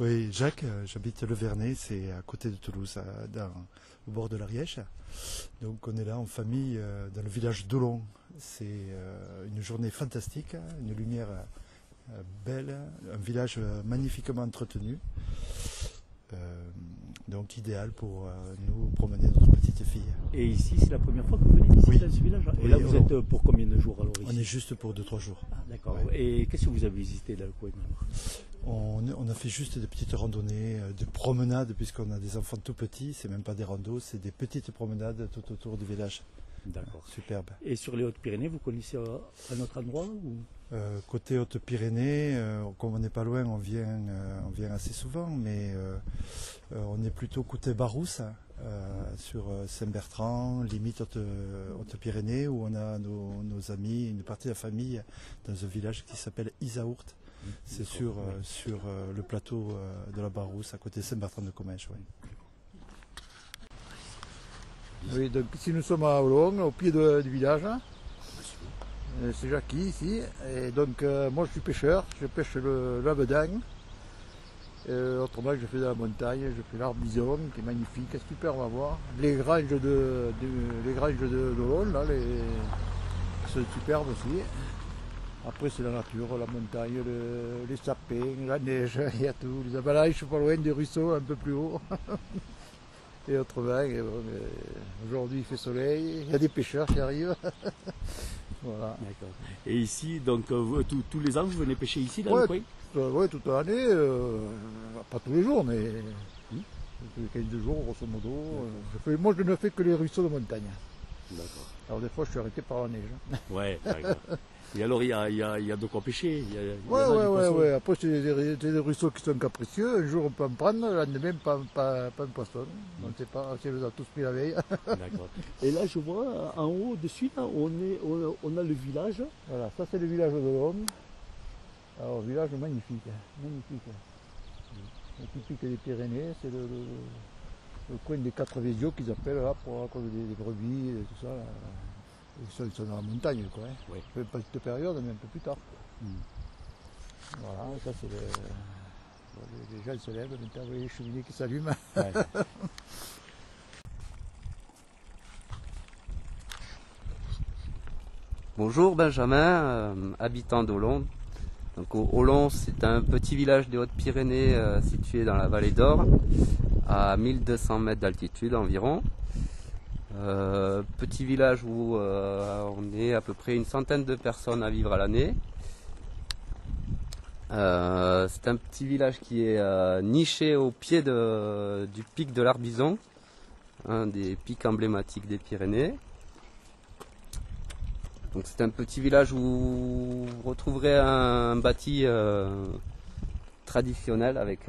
Oui, Jacques, j'habite Le Vernet, c'est à côté de Toulouse, au bord de l'Ariège. Donc on est là en famille dans le village d'Olon. C'est une journée fantastique, une lumière belle, un village magnifiquement entretenu. Donc idéal pour nous promener notre petite fille. Et ici, c'est la première fois que vous venez ici Oui. dans ce village? Et Oui, là, vous êtes pour combien de jours alors ici? On est juste pour 2-3 jours. Ah, d'accord. Ouais. Et qu'est-ce que vous avez visité dans le coin? On a fait juste des petites randonnées, des promenades, puisqu'on a des enfants tout petits, c'est même pas des randos, c'est des petites promenades tout autour du village. D'accord. Superbe. Et sur les Hautes-Pyrénées, vous connaissez un autre endroit ou... Côté Hautes-Pyrénées, comme on n'est pas loin, on vient assez souvent, mais on est plutôt côté Barousse, sur Saint-Bertrand, limite Hautes-Pyrénées, où on a nos amis, une partie de la famille, dans un village qui s'appelle Isaourt. C'est sur le plateau de la Barousse, à côté de Saint-Bertrand-de-Comminges. Ouais. Oui, donc ici nous sommes à Olon, au pied du village. C'est Jackie ici. Et donc moi je suis pêcheur, je pêche le bedin. Autrement je fais de la montagne, je fais l'Arbizon qui est magnifique, c'est super, on va voir. Les granges d'Olon, là, sont superbes aussi. Après c'est la nature, la montagne, les sapins, la neige, il y a tout. Les avalanches pas loin des ruisseaux un peu plus haut. Et autrement, aujourd'hui il fait soleil, il y a des pêcheurs qui arrivent. Voilà. D'accord. Et ici, donc, tous les ans, vous venez pêcher ici dans le coin? Oui, toute l'année, pas tous les jours, mais tous les 15 jours, grosso modo. Moi je ne fais que les ruisseaux de montagne. D'accord. Alors des fois je suis arrêté par la neige. Ouais, d'accord. Et alors il y a de quoi pêcher? Oui. Après c'est des ruisseaux qui sont capricieux. Un jour on peut en prendre, le lendemain pas un poisson. On ne sait pas si nous a tous pris la veille. D'accord. Et là je vois en haut, au-dessus, on a le village. Voilà, ça c'est le village de l'Homme. Alors village magnifique, magnifique. Le typique des Pyrénées, c'est le coin des 4 Vésiaux qu'ils appellent là pour cause des brebis et tout ça. Là. Ils sont dans la montagne, quoi. Hein. Oui. Pas cette période, mais un peu plus tard. Voilà, ça c'est les gens se lèvent, maintenant vous voyez les cheminées qui s'allument. Ouais. Bonjour Benjamin, habitant d'Olon. Donc Olon, c'est un petit village des Hautes-Pyrénées situé dans la vallée d'Or, à 1200 mètres d'altitude environ. Petit village où on est à peu près une centaine de personnes à vivre à l'année. C'est un petit village qui est niché au pied du pic de l'Arbizon, un des pics emblématiques des Pyrénées. Donc c'est un petit village où vous retrouverez un bâti traditionnel avec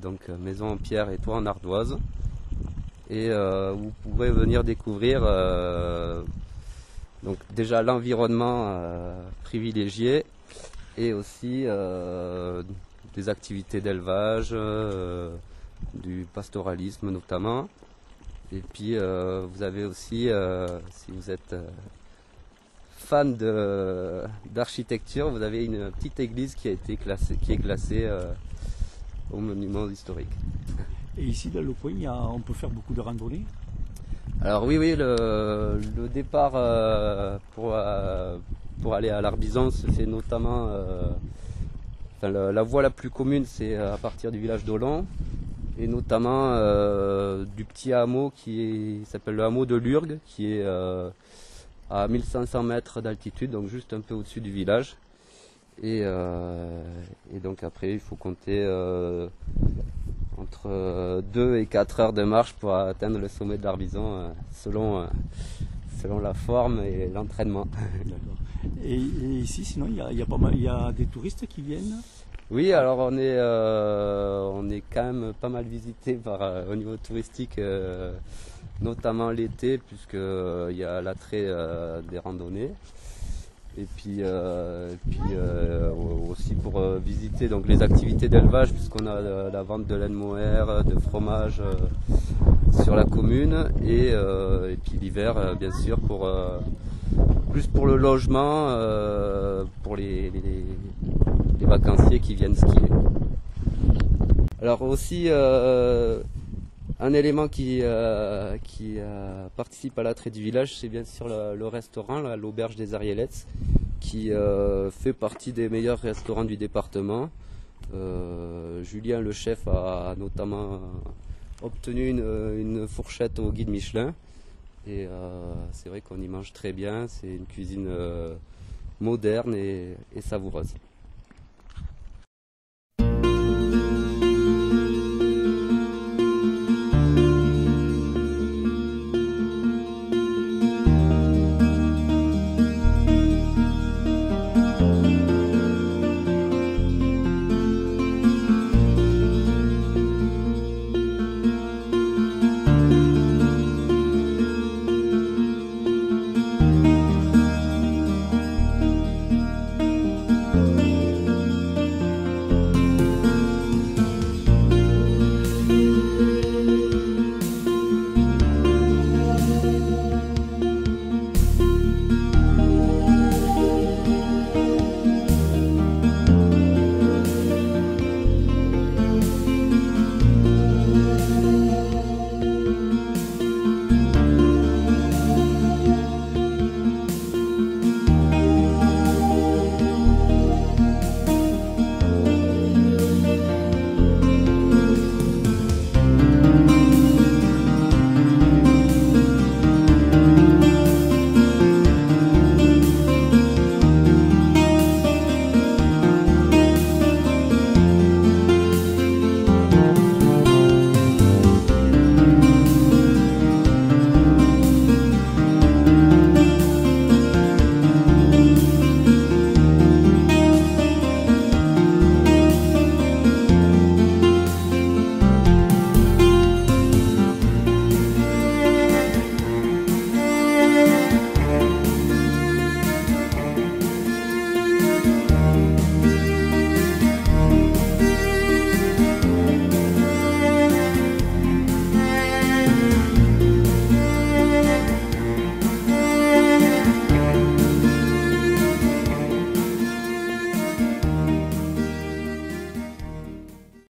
donc maison en pierre et toit en ardoise. Et vous pourrez venir découvrir donc déjà l'environnement privilégié et aussi des activités d'élevage, du pastoralisme notamment. Et puis vous avez aussi, si vous êtes fan d'architecture, vous avez une petite église qui est classée au monument historique. Et ici, dans le coin, on peut faire beaucoup de randonnées? Alors oui, le départ pour aller à l'Arbizon, c'est notamment la voie la plus commune, c'est à partir du village d'Olon, et notamment du petit hameau qui s'appelle le hameau de Lurgues, qui est à 1500 mètres d'altitude, donc juste un peu au-dessus du village. Et donc après, il faut compter entre 2 et 4 heures de marche pour atteindre le sommet de l'Arbizon, selon la forme et l'entraînement. D'accord. Et ici, sinon, il y a des touristes qui viennent? Oui, alors on est quand même pas mal visité au niveau touristique, notamment l'été, puisqu'il y a l'attrait des randonnées. Et puis aussi pour visiter donc les activités d'élevage, puisqu'on a la vente de laine mohair, de fromage sur la commune, et puis l'hiver bien sûr plus pour le logement, pour les vacanciers qui viennent skier. Alors aussi, un élément qui participe à l'attrait du village, c'est bien sûr le restaurant, l'auberge des Arielettes, qui fait partie des meilleurs restaurants du département. Julien, le chef, a notamment obtenu une fourchette au guide Michelin. Et c'est vrai qu'on y mange très bien, c'est une cuisine moderne et savoureuse.